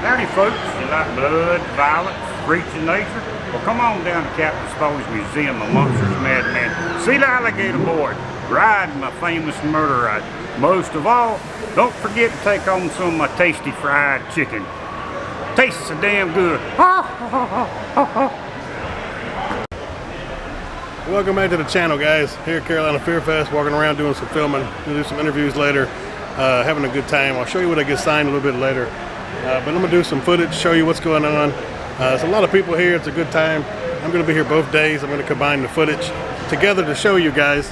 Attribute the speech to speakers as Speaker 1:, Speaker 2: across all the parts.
Speaker 1: Howdy folks, you like blood, violence, freaks in nature? Well, come on down to Captain Spo's Museum of Monsters, Madmen. See the alligator boy, ride my famous murder ride. Most of all, don't forget to take on some of my tasty fried chicken. Tastes so damn good.
Speaker 2: Welcome back to the channel, guys. Here at Carolina Fairfest, walking around doing some filming. Gonna do some interviews later. Having a good time. I'll show you what I get signed a little bit later. But I'm gonna do some footage, show you what's going on. There's a lot of people here. It's a good time. I'm gonna be here both days. I'm gonna combine the footage together to show you guys.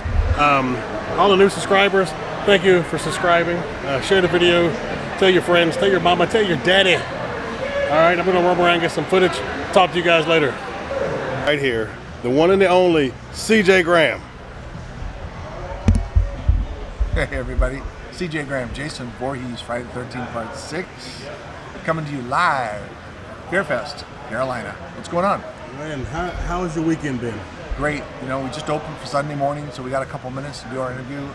Speaker 2: All the new subscribers, thank you for subscribing. Share the video. Tell your friends. Tell your mama. Tell your daddy. All right, I'm gonna roam around and get some footage. Talk to you guys later. Right here, the one and the only CJ Graham.
Speaker 3: Hey everybody, CJ Graham, Jason Voorhees, Friday the 13th, Part 6. Coming to you live, Fairfest, Carolina. What's going on?
Speaker 2: Man, how has your weekend been?
Speaker 3: Great. You know, we just opened for Sunday morning, so we got a couple minutes to do our interview.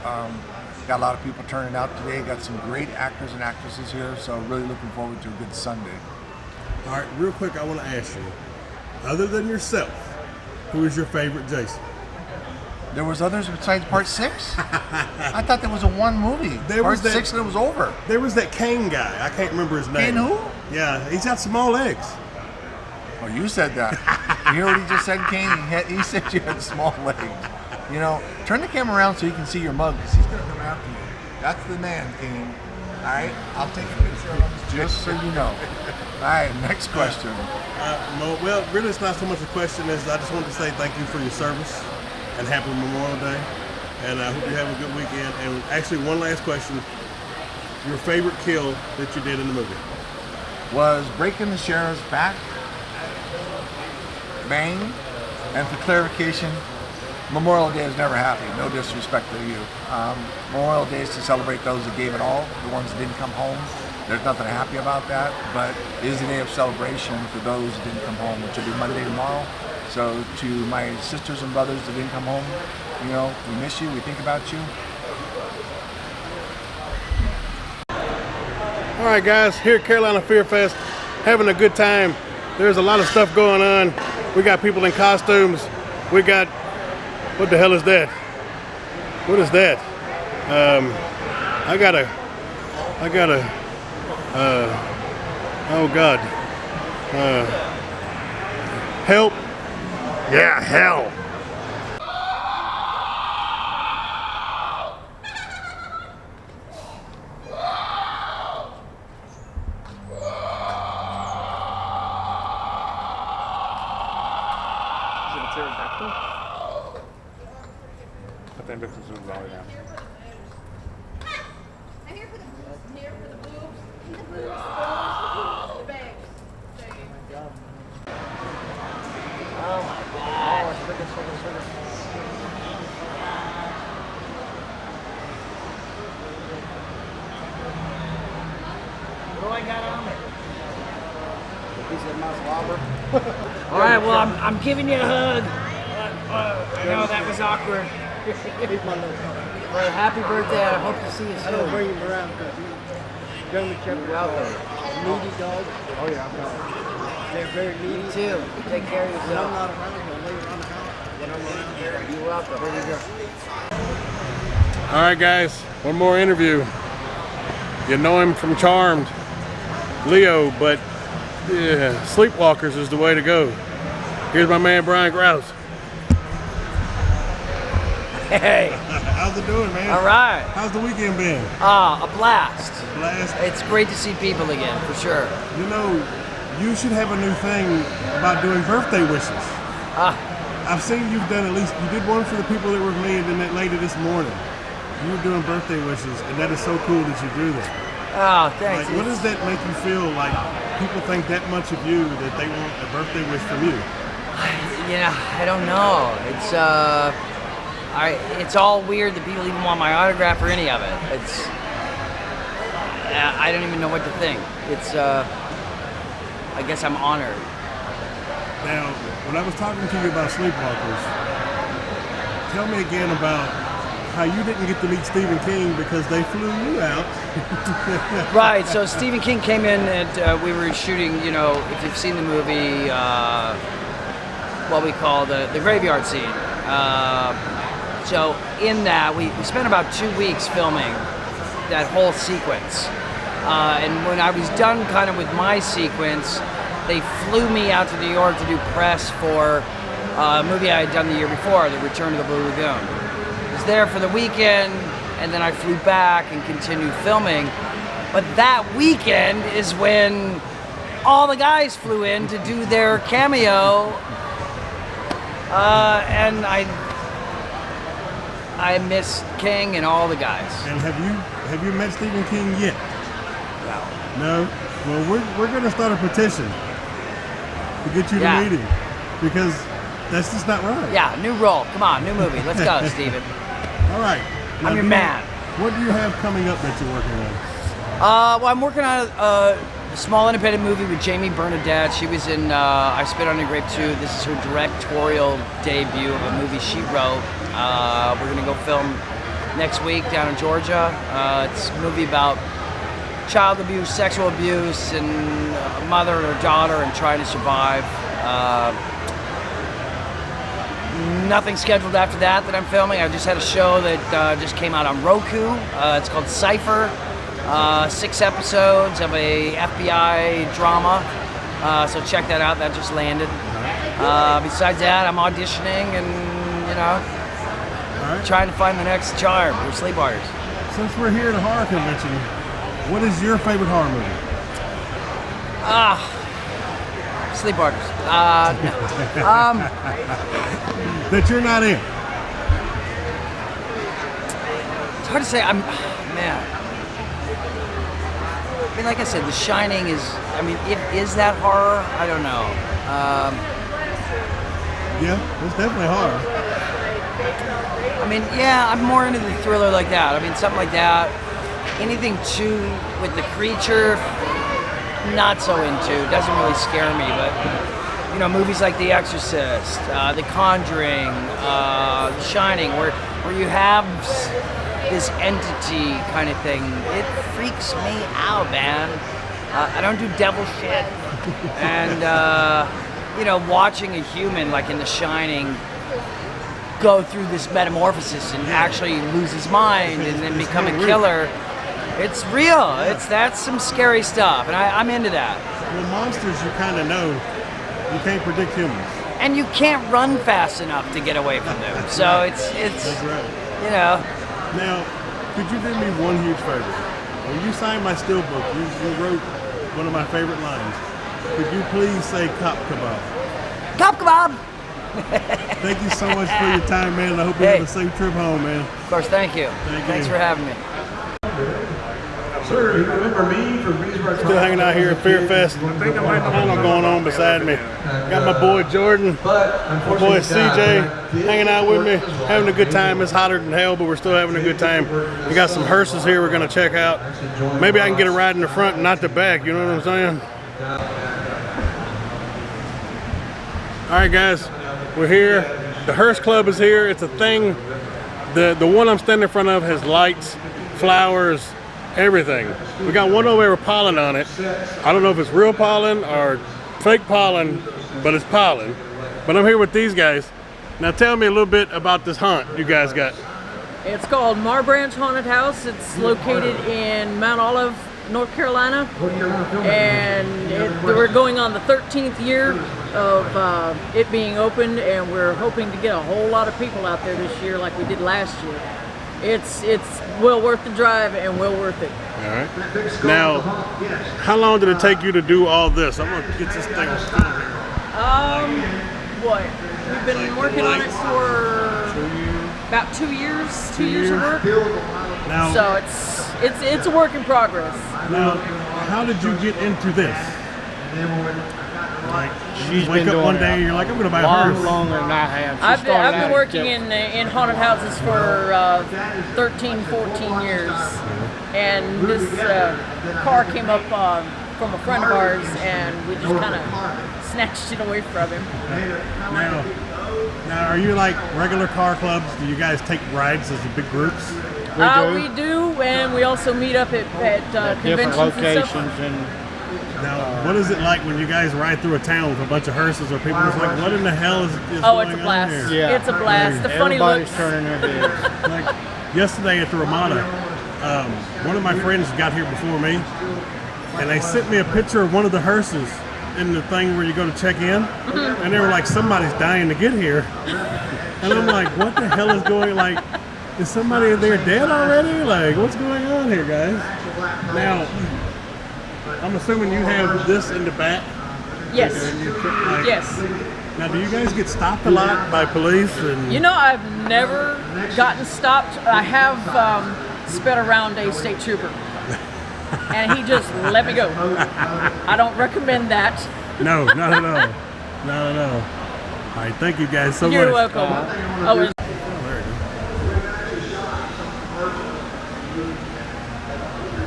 Speaker 3: Got a lot of people turning out today. Got some great actors and actresses here, so really looking forward to a good Sunday.
Speaker 2: All right, real quick, I want to ask you, other than yourself, who is your favorite Jason?
Speaker 3: There was others besides Part 6? I thought there was a one movie. Part 6 and it was over.
Speaker 2: There was that Kane guy. I can't remember his name.
Speaker 3: Kane who?
Speaker 2: Yeah, he's got small legs.
Speaker 3: Oh, you said that. You hear what he just said, Kane? He said you had small legs. You know, turn the camera around so you can see your mug, because he's going to come after you. That's the man, Kane. All right? I'll take a picture of him just so you know. All right, next question.
Speaker 2: Well, really it's not so much a question as I just wanted to say thank you for your service and happy Memorial Day. And I hope you have a good weekend. And actually, one last question. Your favorite kill that you did in the movie?
Speaker 3: Was breaking the sheriff's back, bang, and for clarification, Memorial Day is never happy. No disrespect to you. Memorial Day is to celebrate those that gave it all, the ones that didn't come home. There's nothing happy about that, but it is a day of celebration for those that didn't come home, which will be Monday tomorrow. So to my sisters and brothers that didn't come home, you know, we miss you, we think about you.
Speaker 2: All right, guys, here at Carolina Fairfest, having a good time. There's a lot of stuff going on. We got people in costumes. We got, what the hell is that? What is that? I gotta, oh God. Help.
Speaker 1: Yeah, hell. I think this is all down.
Speaker 4: I'm here for the boobs. I'm here for the boobs. The boobs. The babes.
Speaker 5: Oh my God. Oh, sugar. What do I got on me?
Speaker 3: Piece of mouse lobber.
Speaker 5: All right, well, I'm giving you a hug. I know that was awkward. Well, happy birthday. I hope to see you soon.
Speaker 6: I don't bring him around because he's German Shepherd.
Speaker 5: Welcome.
Speaker 6: Needy dog.
Speaker 3: Oh yeah, I've got it.
Speaker 6: They're very
Speaker 5: You
Speaker 6: needy.
Speaker 5: too. Take care of
Speaker 6: When I'm
Speaker 5: yourself.
Speaker 6: not around, they'll lay around the house. When I'm around here,
Speaker 5: You're welcome.
Speaker 6: there you go.
Speaker 2: All right, guys, one more interview. You know him from Charmed, Leo, but yeah, Sleepwalkers is the way to go. Here's my man, Brian Krause.
Speaker 5: Hey.
Speaker 2: How's it doing, man?
Speaker 5: All right.
Speaker 2: How's the weekend been?
Speaker 5: A blast.
Speaker 2: Blast.
Speaker 5: It's great to see people again, for sure.
Speaker 2: You know, you should have a new thing about doing birthday wishes. I've seen you've done at least, you did one for the people that were with me and then that lady this morning. You were doing birthday wishes, and that is so cool that you do that.
Speaker 5: Oh, thanks.
Speaker 2: Like, what does that make you feel like people think that much of you that they want a birthday wish from you?
Speaker 5: You know, I don't know. It's all weird that people even want my autograph or any of it. I don't even know what to think. I guess I'm honored.
Speaker 2: Now, when I was talking to you about Sleepwalkers, tell me again about how you didn't get to meet Stephen King because they flew you out.
Speaker 5: Right. So Stephen King came in and we were shooting. You know, if you've seen the movie, what we call the graveyard scene. So in that, we spent about 2 weeks filming that whole sequence. And when I was done kind of with my sequence, they flew me out to New York to do press for a movie I had done the year before, The Return of the Blue Lagoon. I was there for the weekend, and then I flew back and continued filming. But that weekend is when all the guys flew in to do their cameo, and I missed King and all the guys.
Speaker 2: And have you met Stephen King yet?
Speaker 5: No.
Speaker 2: No? Well, we're going to start a petition to get you to meet him, because that's just not right.
Speaker 5: Yeah, new role. Come on, new movie. Let's go, Steven.
Speaker 2: All right. Now,
Speaker 5: I'm your man.
Speaker 2: What do you have coming up that you're working on?
Speaker 5: Well, I'm working on a small independent movie with Jamie Bernadette. She was in I Spit on Your Grave 2. This is her directorial debut of a movie she wrote. We're going to go film next week down in Georgia. It's a movie about child abuse, sexual abuse, and a mother and her daughter and trying to survive. Nothing scheduled after that I'm filming. I just had a show that just came out on Roku. It's called Cypher. 6 episodes of a FBI drama. So check that out. That just landed. Besides that, I'm auditioning and, you know, trying to find the next charm for Sleepwalkers.
Speaker 2: Since we're here at a horror convention, what is your favorite horror movie?
Speaker 5: Sleepwalkers. No.
Speaker 2: That you're not in.
Speaker 5: It's hard to say. Man. I mean, like I said, The Shining is. I mean, is that horror? I don't know.
Speaker 2: Yeah, it's definitely horror.
Speaker 5: I mean, yeah, I'm more into the thriller like that. I mean, something like that. Anything with the creature, not so into. Doesn't really scare me, but you know, movies like The Exorcist, The Conjuring, The Shining, where you have this entity kind of thing, it freaks me out, man. I don't do devil shit, and you know, watching a human like in The Shining go through this metamorphosis and actually lose his mind and then become a killer. It's real. That's some scary stuff, and I'm into that.
Speaker 2: Well, monsters, you kind of know. You can't predict humans.
Speaker 5: And you can't run fast enough to get away from them. So it's
Speaker 2: That's right.
Speaker 5: you know.
Speaker 2: Now, could you do me one huge favor? When you signed my steelbook, you wrote one of my favorite lines. Could you please say "Cop Kebab"?
Speaker 5: Cop kebab.
Speaker 2: Thank you so much for your time, man. And I hope you have a safe trip home, man.
Speaker 5: Of course, thank you. Thanks for having me.
Speaker 7: Sir, you remember me from Breezebrook?
Speaker 2: Still hanging out here at Fairfest. Panel going on beside me. Got my boy Jordan, my boy CJ hanging out with me, having a good time. It's hotter than hell, but we're still having a good time. We got some hearses here we're gonna check out. Maybe I can get a ride in the front and not the back, you know what I'm saying? All right, guys, we're here. The Hearse Club is here. It's a thing. The one I'm standing in front of has lights, flowers, everything. We got one over there with pollen on it. I don't know if it's real pollen or fake pollen, but it's pollen. But I'm here with these guys. Now tell me a little bit about this haunt you guys got.
Speaker 8: It's called Mar Branch Haunted House. It's located in Mount Olive, North Carolina. And we're going on the 13th year of it being opened, and we're hoping to get a whole lot of people out there this year like we did last year. It's well worth the drive and well worth it.
Speaker 2: All right. Now, how long did it take you to do all this? I'm gonna get this thing still here.
Speaker 8: What? We've been working on it for about 2 years. 2 years of work.
Speaker 2: Now,
Speaker 8: So it's a work in progress.
Speaker 2: now, how did you get into this? Like, you
Speaker 6: She's
Speaker 2: wake
Speaker 6: been
Speaker 2: up
Speaker 6: doing
Speaker 2: one
Speaker 6: it
Speaker 2: day and you're like, I'm gonna buy a
Speaker 6: long
Speaker 2: hearse.
Speaker 6: longer than I have. She
Speaker 8: I've
Speaker 6: started
Speaker 8: been
Speaker 6: out
Speaker 8: working
Speaker 6: at-
Speaker 8: in haunted houses for 13, 14 years, and this car came up from a friend of ours, and we just kind of snatched it away from him.
Speaker 2: Now, Now, are you like regular car clubs? Do you guys take rides as big groups?
Speaker 8: We do, and we also meet up at
Speaker 9: Different
Speaker 8: conventions
Speaker 9: locations
Speaker 8: and stuff.
Speaker 9: and
Speaker 2: Now, what is it like when you guys ride through a town with a bunch of hearses or people just like, what in the hell is
Speaker 8: Oh,
Speaker 2: going
Speaker 8: it's a
Speaker 2: on
Speaker 8: blast.
Speaker 2: here?
Speaker 9: Yeah.
Speaker 8: It's a blast. The funny
Speaker 9: everybody's
Speaker 8: looks.
Speaker 9: turning their heads.
Speaker 2: Like yesterday at the Ramada, one of my friends got here before me, and they sent me a picture of one of the hearses in the thing where you go to check in, and they were like, somebody's dying to get here. And I'm like, what the hell is going, like, is somebody there dead already? Like, what's going on here, guys? Now, I'm assuming you have this in the back.
Speaker 8: Yes.
Speaker 2: And you put, like,
Speaker 8: Yes.
Speaker 2: Now, do you guys get stopped a lot by police? And
Speaker 8: You know, I've never gotten stopped. I have sped around a state trooper, and he just let me go. I don't recommend that.
Speaker 2: No, not at all. Not at all. All right, thank you guys so
Speaker 8: You're
Speaker 2: much.
Speaker 8: welcome. Oh, and-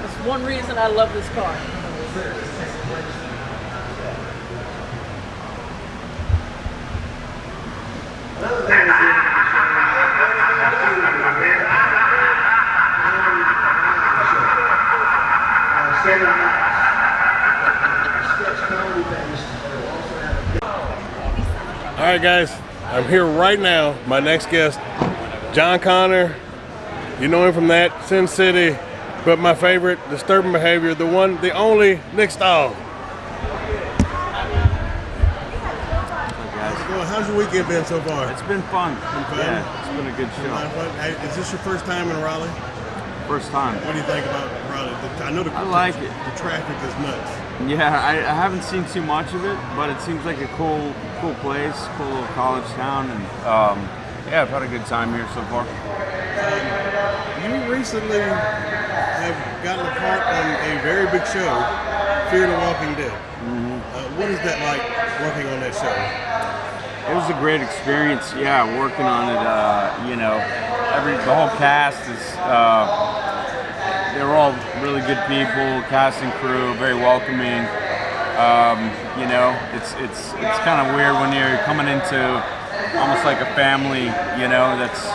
Speaker 8: that's one reason I love this car.
Speaker 2: All right, guys, I'm here right now. My next guest, John Connor. You know him from that, Sin City, but my favorite, Disturbing Behavior, the one, the only, Nick Stahl. Well, how's your weekend been so far?
Speaker 10: It's been fun.
Speaker 2: fun?
Speaker 10: Yeah, it's been a good
Speaker 2: A lot of
Speaker 10: show.
Speaker 2: fun. Hey, is this your first time in Raleigh?
Speaker 10: First time.
Speaker 2: What do you think about Raleigh? I know
Speaker 10: I like it.
Speaker 2: The traffic is nuts.
Speaker 10: Yeah, I haven't seen too much of it, but it seems like a cool place, cool little college town, and yeah, I've had a good time here so far.
Speaker 2: You recently have gotten a part on a very big show, Fear the Walking Dead. What is that like working on that show?
Speaker 10: It was a great experience. Yeah, working on it. You know, the whole cast is. They were all really good people, cast and crew, very welcoming. You know, it's kind of weird when you're coming into almost like a family, you know, that's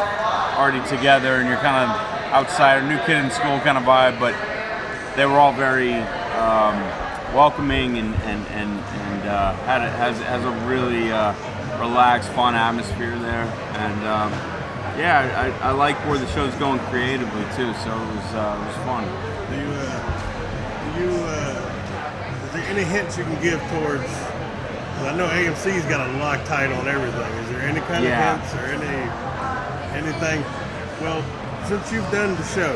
Speaker 10: already together, and you're kind of outsider, new kid in school kind of vibe. But they were all very welcoming and has a really relaxed, fun atmosphere there. And yeah, I like where the show's going creatively too, so it was fun.
Speaker 2: Is there any hints you can give towards? 'Cause I know AMC's got a Loctite on everything. Is there any kind of hints or anything? Well, since you've done the show,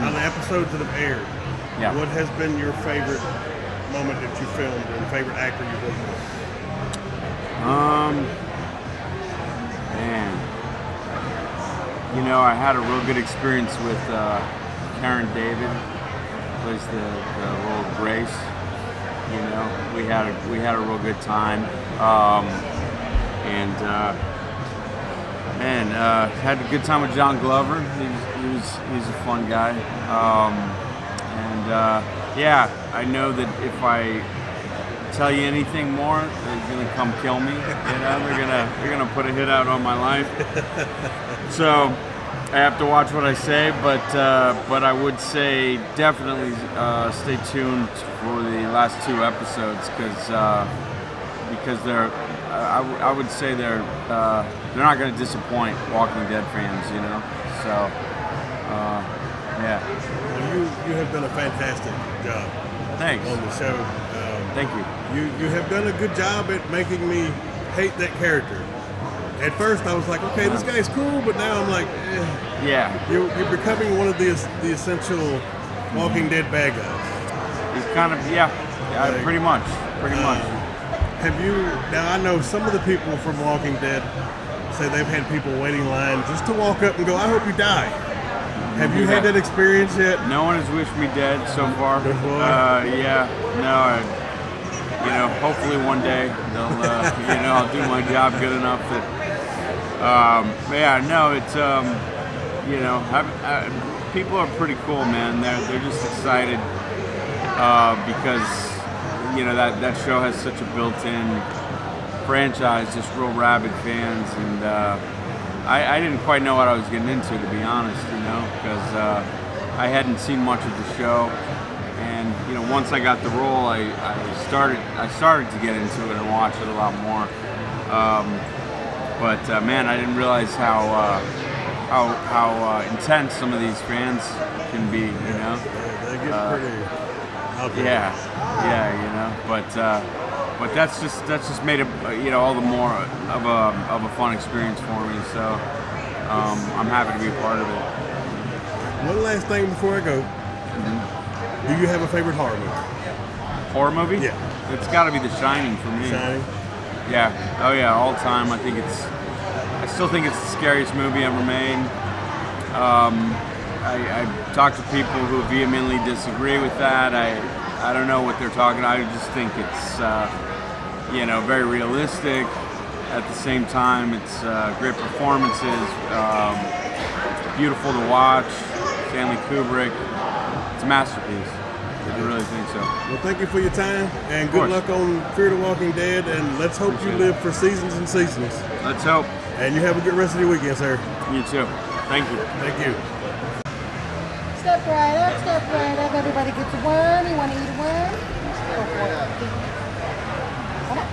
Speaker 2: on the episodes that have aired, what has been your favorite moment that you filmed and favorite actor you've worked with?
Speaker 10: Man. You know, I had a real good experience with Karen David, plays the role of Grace. You know, we had a real good time, had a good time with John Glover. He's a fun guy, yeah, I know that if I tell you anything more, they're gonna come kill me. You know, they're gonna put a hit out on my life. So I have to watch what I say, but I would say definitely stay tuned for the last 2 episodes because they're I would say they're not going to disappoint Walking Dead fans, you know. So yeah.
Speaker 2: Well, you have done a fantastic job.
Speaker 10: Thanks.
Speaker 2: On the show.
Speaker 10: Thank you.
Speaker 2: You have done a good job at making me hate that character. At first, I was like, okay, this guy's cool, but now I'm like,
Speaker 10: yeah.
Speaker 2: You're becoming one of the essential Walking Dead bad guys.
Speaker 10: He's kind of, pretty much.
Speaker 2: Have you, now I know some of the people from Walking Dead say they've had people waiting in line just to walk up and go, I hope you die. Have you had that experience yet?
Speaker 10: No one has wished me dead so far. You know, hopefully one day they'll, you know, I'll do my job good enough that, it's, you know, people are pretty cool, man. They're just excited because, you know, that show has such a built-in franchise, just real rabid fans, and I didn't quite know what I was getting into, to be honest, you know, because I hadn't seen much of the show, and you know, once I got the role, I started to get into it and watch it a lot more. But man, I didn't realize how intense some of these fans can be, you know.
Speaker 2: They get pretty out there.
Speaker 10: Yeah, you know. But that's just made it, you know, all the more of a fun experience for me. So I'm happy to be a part of it.
Speaker 2: One last thing before I go. Do you have a favorite horror movie?
Speaker 10: Horror movie?
Speaker 2: Yeah.
Speaker 10: It's got to be The Shining for me.
Speaker 2: Shining?
Speaker 10: Yeah. Oh yeah, all time. I still think it's the scariest movie ever made. I talk to people who vehemently disagree with that. I don't know what they're talking about. I just think it's you know, very realistic. At the same time, it's great performances. Beautiful to watch. Stanley Kubrick. It's a masterpiece. I really think so.
Speaker 2: Well, thank you for your time, and good luck on Fear the Walking Dead, and let's hope you live for seasons and seasons.
Speaker 10: Let's hope.
Speaker 2: And you have a good rest of your weekend, sir.
Speaker 10: You too. Thank you.
Speaker 2: Thank you.
Speaker 4: Step right up, everybody gets a worm. You want to eat a worm? Go for it. Come on.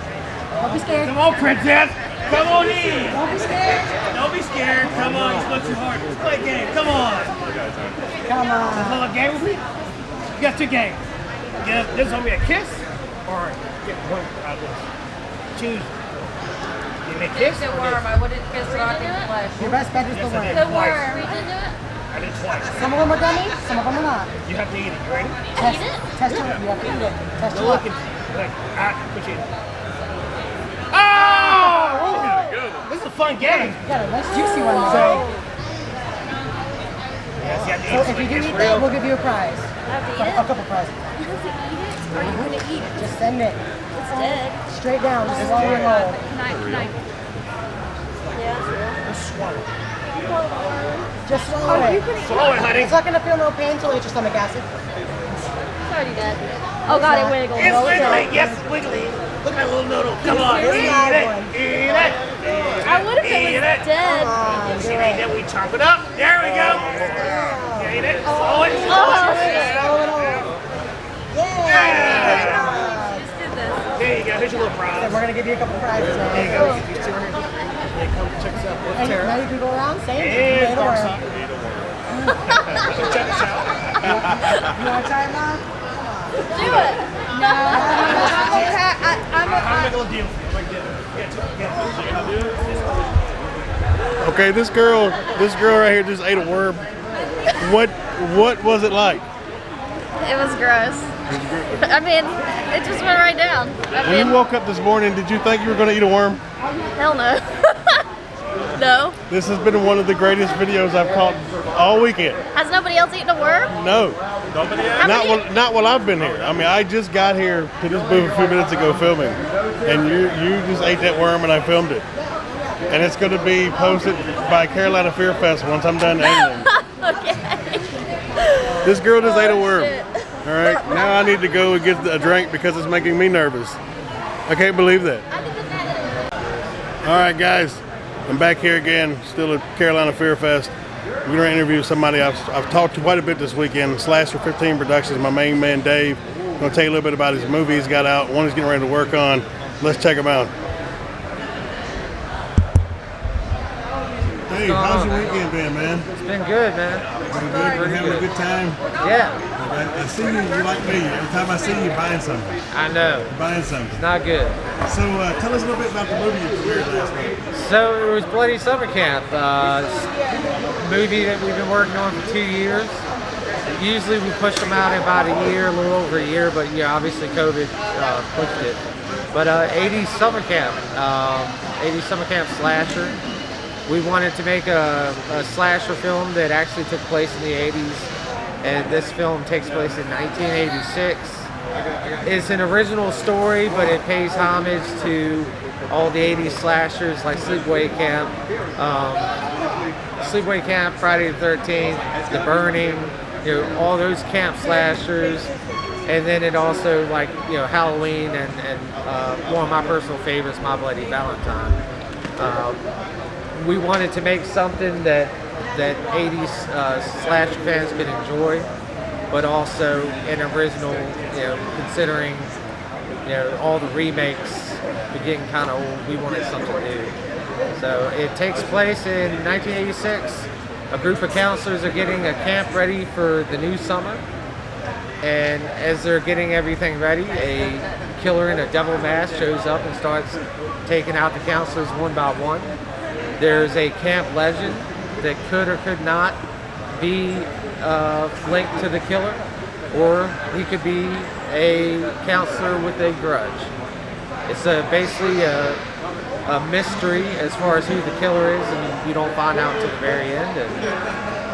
Speaker 4: Don't be scared.
Speaker 11: Come on, princess. Come on in.
Speaker 4: Don't be scared.
Speaker 11: Don't be scared. Come on, it's not too hard. Let's play a game. Come on.
Speaker 4: Come on.
Speaker 11: Let's play a game with me. You got two games. This is going to be a kiss, or get one out of this. Choose. Give me a kiss.
Speaker 12: The worm. I wouldn't kiss rock in flesh.
Speaker 4: Your best bet is the worm.
Speaker 12: The worm.
Speaker 11: I did twice.
Speaker 4: Some of them are gummy, some of them are not.
Speaker 11: You have to eat it. You ready?
Speaker 4: Test it. Test it. You have to eat it. Test
Speaker 11: No
Speaker 4: it.
Speaker 11: looking. Like, put you in. Oh! This is a fun game.
Speaker 4: Yeah, a nice juicy one.
Speaker 11: So, yes, you have to eat
Speaker 4: So if you do eat that, we'll give you a prize.
Speaker 12: I have to eat it?
Speaker 4: A couple prizes.
Speaker 12: You have to eat it? Or are you going to eat it?
Speaker 4: Just send it.
Speaker 12: It's dead.
Speaker 4: Straight down. Just swallow it whole.
Speaker 12: Can I? Yeah.
Speaker 11: Just swallow.
Speaker 4: Just swallow it.
Speaker 11: Swallow it, honey.
Speaker 4: It's not going to feel no pain until you hit your stomach acid.
Speaker 12: It's already dead. Oh God, it wiggled.
Speaker 11: It's wiggly. Yes, it's wiggly. Look at that little noodle. Come on. Eat it. Eat it.
Speaker 12: I would if it was dead.
Speaker 11: See, then we chop it up. There we go. Eat it. Swallow it.
Speaker 4: Swallow it all. Yeah.
Speaker 12: Just did this.
Speaker 11: There you go. Here's your little prize.
Speaker 4: And we're going to give you a couple prizes now.
Speaker 11: There you go. These two right here. They come check us out.
Speaker 4: And now you can go around saying it.
Speaker 11: And
Speaker 4: You
Speaker 11: dark
Speaker 4: made a
Speaker 11: side.
Speaker 4: worm.
Speaker 11: Check us out.
Speaker 4: You want to try it, Mom?
Speaker 12: Do it. No. I'm
Speaker 11: make a little deal for you. Like,
Speaker 2: Okay, this girl right here just ate a worm. What was it like?
Speaker 12: It was gross. I mean, it just went right down.
Speaker 2: When you woke up this morning, did you think you were going to eat a worm?
Speaker 12: Hell no. No.
Speaker 2: This has been one of the greatest videos I've caught all weekend.
Speaker 12: Has nobody else eaten a worm?
Speaker 2: No.
Speaker 12: Nobody else?
Speaker 2: Not while I've been here. I mean, I just got here to this booth a few minutes ago filming, and you just ate that worm and I filmed it. And it's going to be posted by Carolina Fairfest once I'm done editing.
Speaker 12: Okay.
Speaker 2: This girl just ate a worm.
Speaker 12: Shit.
Speaker 2: All right, now I need to go and get a drink because it's making me nervous. I can't believe that. All right, guys, I'm back here again, still at Carolina Fairfest. We're going to interview somebody I've talked to quite a bit this weekend. Slasher 15 Productions, my main man Dave. I'm going to tell you a little bit about his movie he's got out, one he's getting ready to work on. Let's check him out. Hey, how's your weekend been, man?
Speaker 13: It's been good, man.
Speaker 2: Been good? You having a good time?
Speaker 13: Yeah.
Speaker 2: I see you like me. Every time I see you, buying something.
Speaker 13: I know.
Speaker 2: You're buying something.
Speaker 13: It's not good.
Speaker 2: So tell us a little bit about the movie you premiered last night.
Speaker 13: So it was Bloody Summer Camp, movie that we've been working on for 2 years. Usually we push them out in about a year, a little over a year, but yeah, obviously COVID pushed it. But 80s Summer Camp, 80s Summer Camp slasher. We wanted to make a slasher film that actually took place in the 80s, and this film takes place in 1986. It's an original story, but it pays homage to all the 80s slashers like Sleepaway Camp, Friday the 13th, The Burning, all those camp slashers. And then it also, like, Halloween and one of my personal favorites, My Bloody Valentine. We wanted to make something that 80s slasher fans could enjoy, but also an original, considering all the remakes are getting kind of old. We wanted something new. So it takes place in 1986. A group of counselors are getting a camp ready for the new summer. And as they're getting everything ready, a killer in a devil mask shows up and starts taking out the counselors one by one. There's a camp legend that could or could not be linked to the killer, or he could be a counselor with a grudge. It's basically a mystery as far as who the killer is, and you don't find out until the very end. And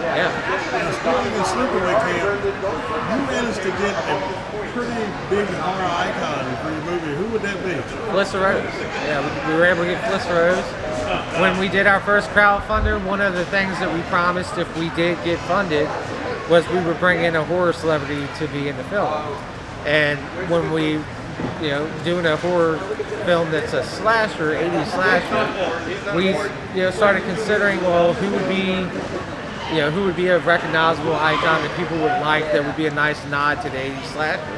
Speaker 13: yeah.
Speaker 2: Now, speaking of sleepaway camp, you managed to get a pretty big horror icon for your movie. Who would that be?
Speaker 13: Melissa Rose. Yeah, we were able to get Melissa Rose. When we did our first crowdfunder, one of the things that we promised if we did get funded was we would bring in a horror celebrity to be in the film. And when we, doing a horror film that's a slasher, 80s slasher, we, started considering, well, who would be a recognizable icon that people would like, that would be a nice nod to the 80s slashers.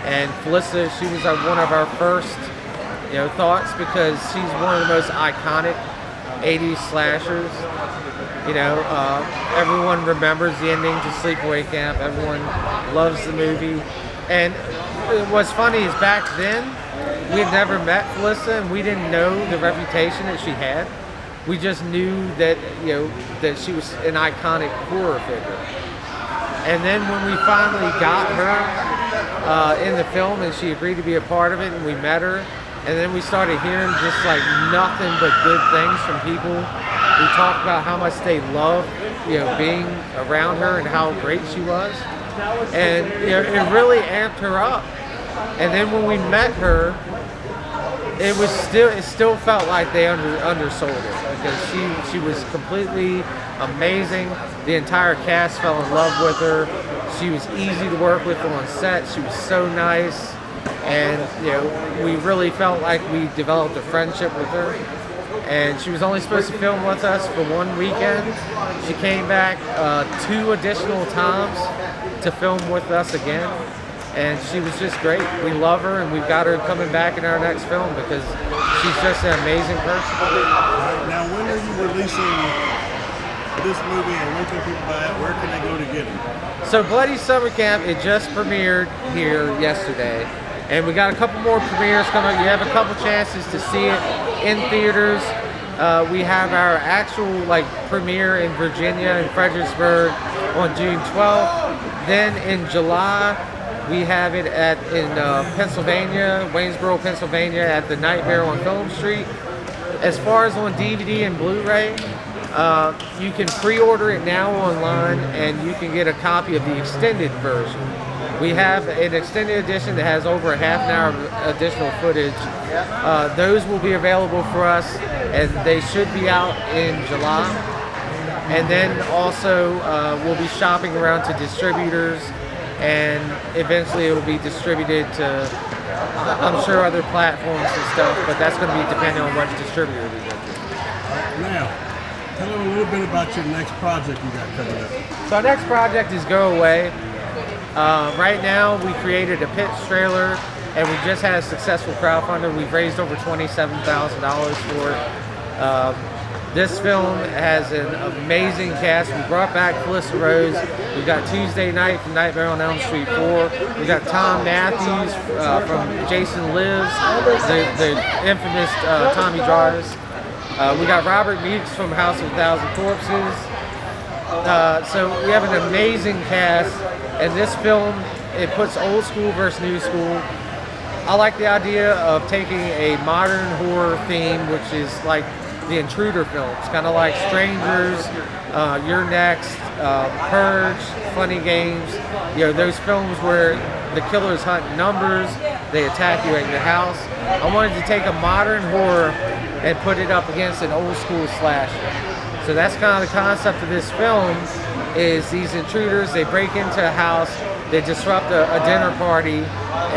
Speaker 13: And Felissa, she was one of our first, thoughts, because she's one of the most iconic 80s slashers. Everyone remembers the ending to Sleepaway Camp. Everyone loves the movie. And what's funny is back then, we had never met Felissa, and we didn't know the reputation that she had. We just knew that, that she was an iconic horror figure. And then when we finally got her in the film and she agreed to be a part of it, and we met her, and then we started hearing just like nothing but good things from people who talked about how much they loved, being around her and how great she was. And it really amped her up. And then when we met her, it still felt like they undersold it, because she was completely amazing. The entire cast fell in love with her. She was easy to work with on set. She was so nice, and we really felt like we developed a friendship with her. And she was only supposed to film with us for one weekend. She came back 2 additional times to film with us again. And she was just great. We love her, and we've got her coming back in our next film because she's just an amazing person.
Speaker 2: Now, when are you releasing this movie, and when can people buy it? Where can they go to get it?
Speaker 13: So Bloody Summer Camp, it just premiered here yesterday. And we got a couple more premieres coming up. You have a couple chances to see it in theaters. We have our actual premiere in Virginia, in Fredericksburg, on June 12th. Then in July, we have it in Pennsylvania, Waynesboro, Pennsylvania, at the Nightmare on Film Street. As far as on DVD and Blu-ray, you can pre-order it now online, and you can get a copy of the extended version. We have an extended edition that has over a half an hour of additional footage. Those will be available for us, and they should be out in July. And then also we'll be shopping around to distributors, and eventually it will be distributed to, I'm sure, other platforms and stuff, but that's going to be depending on which distributor we go to.
Speaker 2: Now, tell them a little bit about your next project you got coming up.
Speaker 13: So our next project is Go Away. Right now, we created a pitch trailer, and we just had a successful crowdfunder. We've raised over $27,000 for it. This film has an amazing cast. We brought back Melissa Rose. We've got Tuesday Night from Nightmare on Elm Street 4. We've got Tom Matthews from Jason Lives, the infamous Tommy Jarvis. We got Robert Meeks from House of a Thousand Corpses. So we have an amazing cast, and this film, it puts old school versus new school. I like the idea of taking a modern horror theme, which is like the Intruder films, kind of like Strangers, You're Next, Purge, Funny Games. Those films where the killers hunt numbers, they attack you at your house. I wanted to take a modern horror and put it up against an old school slasher. So that's kind of the concept of this film, is these intruders, they break into a house, they disrupt a dinner party,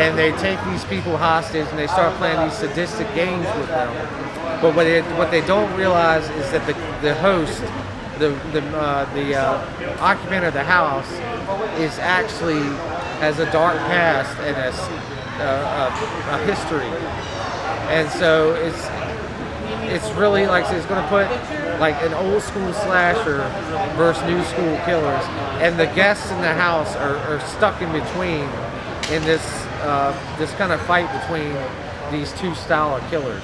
Speaker 13: and they take these people hostage, and they start playing these sadistic games with them. But what they don't realize is that the host, the occupant of the house, is actually has a dark past and a history, and so it's really like it's going to put like an old school slasher versus new school killers, and the guests in the house are stuck in between in this kind of fight between these two style of killers.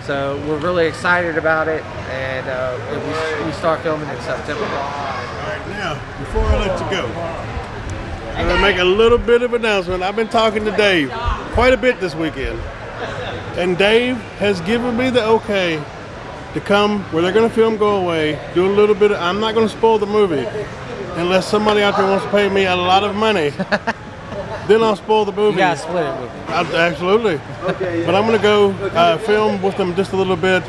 Speaker 13: So we're really excited about it, and we start filming in September.
Speaker 2: All right, now before I let you go, I'm gonna make a little bit of announcement. I've been talking to Dave quite a bit this weekend, and Dave has given me the okay to come where they're gonna film Go Away, do a little bit of, I'm not gonna spoil the movie unless somebody out there wants to pay me a lot of money. Then I'll spoil the movie.
Speaker 13: You gotta split it with me.
Speaker 2: Absolutely. But I'm gonna go film with them just a little bit,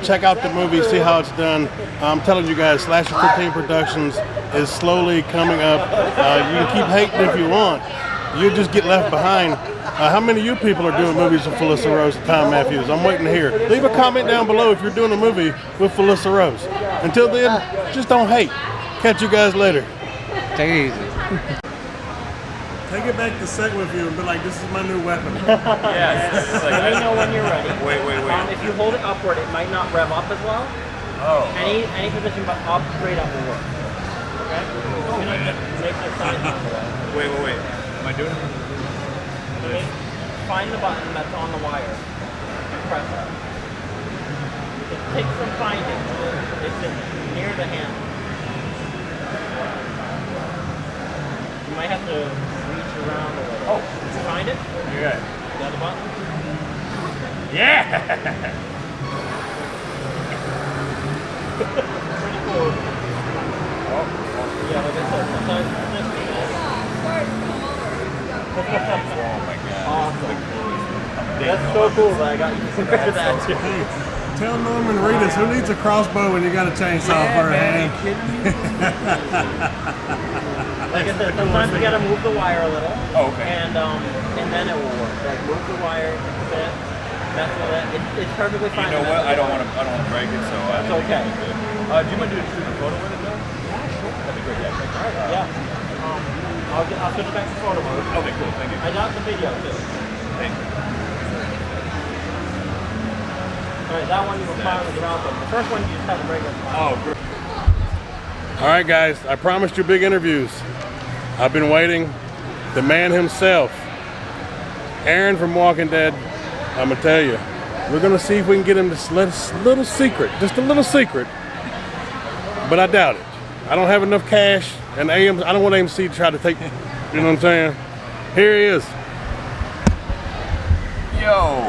Speaker 2: check out the movie, see how it's done. I'm telling you guys, Slasher 15 Productions is slowly coming up. You can keep hating if you want. You'll just get left behind. How many of you people are doing movies with Felissa Rose and Tom Matthews? I'm waiting to hear. Leave a comment down below if you're doing a movie with Felissa Rose. Until then, just don't hate. Catch you guys later.
Speaker 13: Take it easy.
Speaker 2: Take it back to set with you and be like, this is my new weapon.
Speaker 14: Yes. Let me know when you're ready.
Speaker 10: Wait.
Speaker 14: If you hold it upward, it might not rev up as well.
Speaker 10: Oh.
Speaker 14: Any position but up, straight up will work. Okay? I'm gonna make the sign for that.
Speaker 10: Wait. Am I doing it?
Speaker 14: Okay. Find the button that's on the wire and press it. It takes some finding. It's near the handle. You might have to reach around a little. Oh, did you find it?
Speaker 10: Yeah.
Speaker 14: The other button?
Speaker 10: Yeah!
Speaker 14: Pretty cool. Yeah, like I said, sometimes it's
Speaker 10: Oh my god.
Speaker 14: awesome. That's so cool that I got you to wear that too.
Speaker 2: Tell Norman Reedus who needs a crossbow when you got a chainsaw for a hand.
Speaker 14: Like I said, sometimes you gotta move the wire a little.
Speaker 10: Oh, okay.
Speaker 14: And then it will work. Like move the wire, fit, mess with it. It's perfectly fine.
Speaker 10: You know what? I don't want to break it, so
Speaker 14: It's okay.
Speaker 10: Do you mind doing a photo with it though? That'd be great. Yeah.
Speaker 14: All right. Yeah. I'll switch back to photo mode.
Speaker 10: Okay, cool. Thank you.
Speaker 14: I got the video too.
Speaker 10: Thank you.
Speaker 14: All right, that one you were fine with the round one. The first one you just had a regular spot.
Speaker 10: Oh, great.
Speaker 2: All right, guys, I promised you big interviews. I've been waiting. The man himself, Aaron from Walking Dead. I'm gonna tell you, we're gonna see if we can get him to let us little secret, just a little secret. But I doubt it. I don't have enough cash, and I don't want AMC to try to take. You know what I'm saying? Here he is.
Speaker 15: Yo,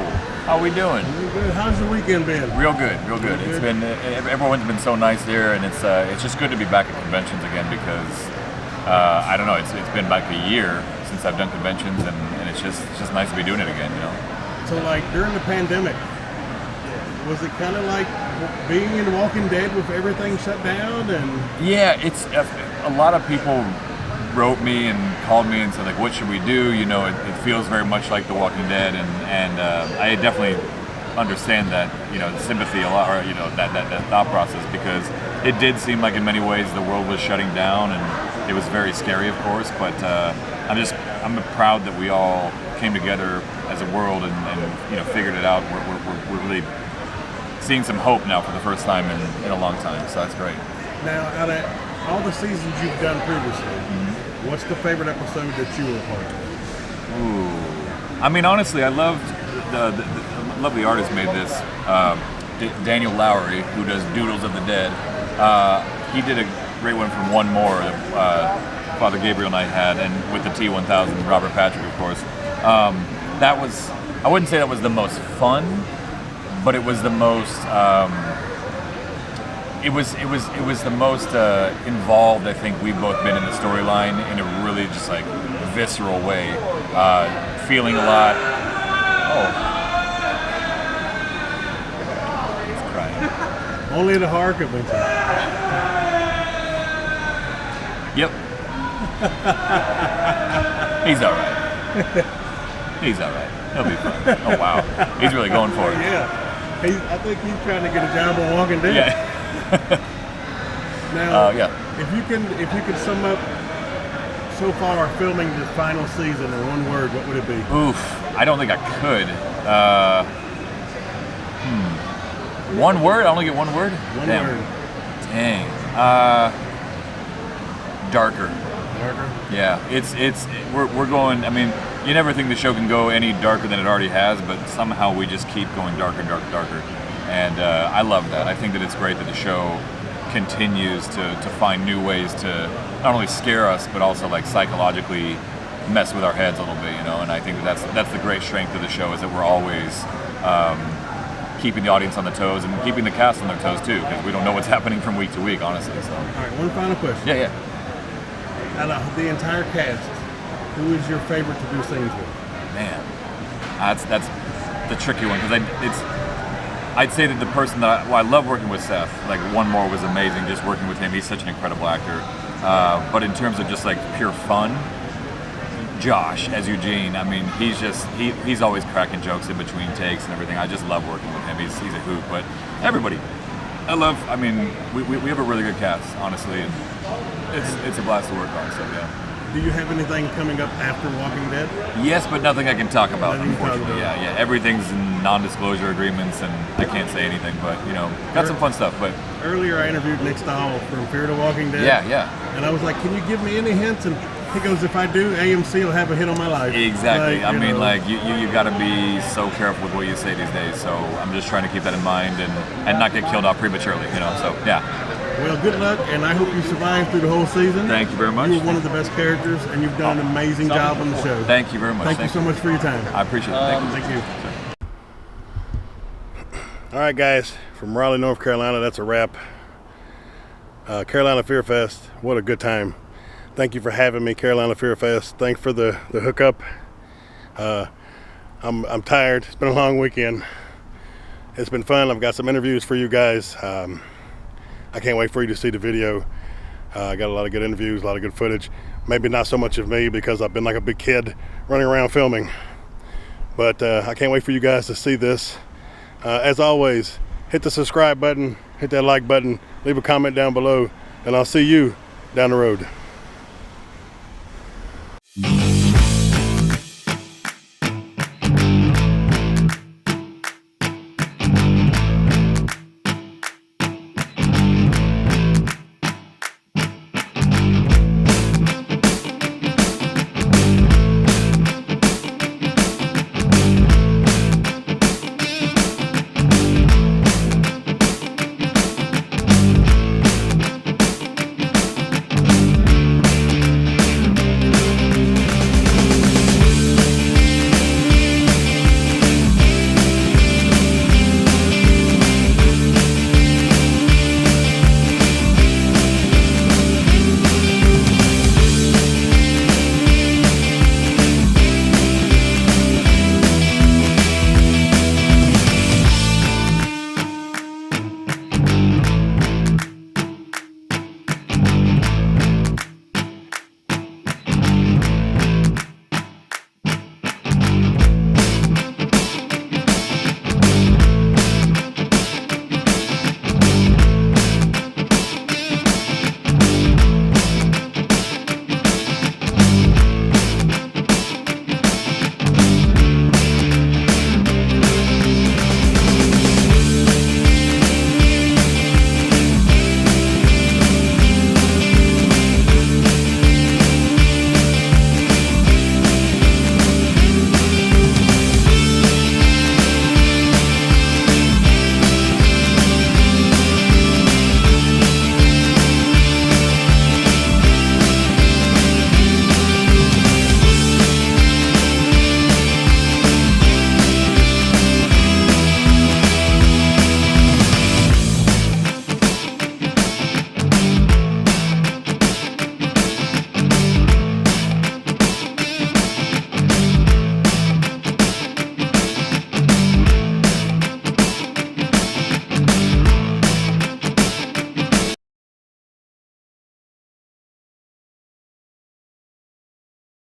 Speaker 15: how we doing?
Speaker 2: Good. How's your weekend been?
Speaker 15: Real good. It's been everyone's been so nice there, and it's just good to be back at conventions again because I don't know, it's been like a year since I've done conventions, and it's just nice to be doing it again, you know.
Speaker 2: So like during the pandemic, was it kind of like being in Walking Dead with everything shut down? And
Speaker 15: yeah, it's a lot of people wrote me and called me and said like, what should we do? You know, it feels very much like The Walking Dead, and I definitely understand that, you know, the sympathy a lot, or you know, that thought process, because it did seem like in many ways the world was shutting down, and it was very scary, of course. But I'm proud that we all came together as a world and you know, figured it out. We're really seeing some hope now for the first time in a long time, so that's great.
Speaker 2: Now, out of all the seasons you've done previously, what's the favorite episode that you were a part of?
Speaker 15: Ooh, I mean, honestly, I loved the artist made this. Daniel Lowry, who does Doodles of the Dead, he did a great one from One More that Father Gabriel and I had, and with the T-1000, Robert Patrick, of course. That was, I wouldn't say that was the most fun, but it was the most. It was the most involved I think we've both been in the storyline in a really just like visceral way, feeling a lot. Oh. He's crying.
Speaker 2: Only the heart of it.
Speaker 15: Yep. He's all right. He's all right. He'll be fine. Oh wow, he's really going for it.
Speaker 2: Yeah, I think he's trying to get a job on Walking Dead.
Speaker 15: Yeah.
Speaker 2: Now,
Speaker 15: yeah.
Speaker 2: If you could sum up so far filming the final season in one word, what would it be?
Speaker 15: Oof, I don't think I could. One word? I only get one word?
Speaker 2: One
Speaker 15: Damn.
Speaker 2: word.
Speaker 15: Dang. Darker.
Speaker 2: Darker?
Speaker 15: Yeah, we're going, I mean, you never think the show can go any darker than it already has, but somehow we just keep going darker and darker, darker. And I love that. I think that it's great that the show continues to find new ways to not only scare us, but also like psychologically mess with our heads a little bit, you know. And I think that's the great strength of the show, is that we're always keeping the audience on the toes and keeping the cast on their toes too, because we don't know what's happening from week to week, honestly. So.
Speaker 2: All right, one final question.
Speaker 15: Yeah.
Speaker 2: Out of the entire cast, who is your favorite to do scenes with?
Speaker 15: Man, that's the tricky one, because I'd say that the person that I love working with Seth. Like One More was amazing, just working with him. He's such an incredible actor. But in terms of just like pure fun, Josh as Eugene. I mean, he's always cracking jokes in between takes and everything. I just love working with him. He's a hoot. But everybody, I mean, we have a really good cast, honestly, and it's a blast to work on. So yeah.
Speaker 2: Do you have anything coming up after Walking Dead?
Speaker 15: Yes, but nothing I can talk about, unfortunately. Yeah. Everything's in non-disclosure agreements, and I can't say anything. But you know, got some fun stuff. But
Speaker 2: earlier, I interviewed Nick Stahl from Fear the Walking Dead.
Speaker 15: Yeah.
Speaker 2: And I was like, "Can you give me any hints?" And he goes, "If I do, AMC will have a hit on my life."
Speaker 15: Exactly.
Speaker 2: Like,
Speaker 15: you got to be so careful with what you say these days. So I'm just trying to keep that in mind and not get killed off prematurely. You know. So yeah.
Speaker 2: Well, good luck, and I hope you survive through the whole season.
Speaker 15: Thank you very much.
Speaker 2: You were one of the best characters, and you've done an amazing job on the show.
Speaker 15: Thank you very much.
Speaker 2: Thank you so much for your time.
Speaker 15: I appreciate it.
Speaker 2: Thank you. All right, guys, from Raleigh, North Carolina, that's a wrap. Carolina Fairfest, what a good time. Thank you for having me, Carolina Fairfest. Thanks for the hookup. I'm tired. It's been a long weekend. It's been fun. I've got some interviews for you guys. I can't wait for you to see the video. I got a lot of good interviews, a lot of good footage. Maybe not so much of me, because I've been like a big kid running around filming. But I can't wait for you guys to see this. As always, hit the subscribe button, hit that like button, leave a comment down below, and I'll see you down the road.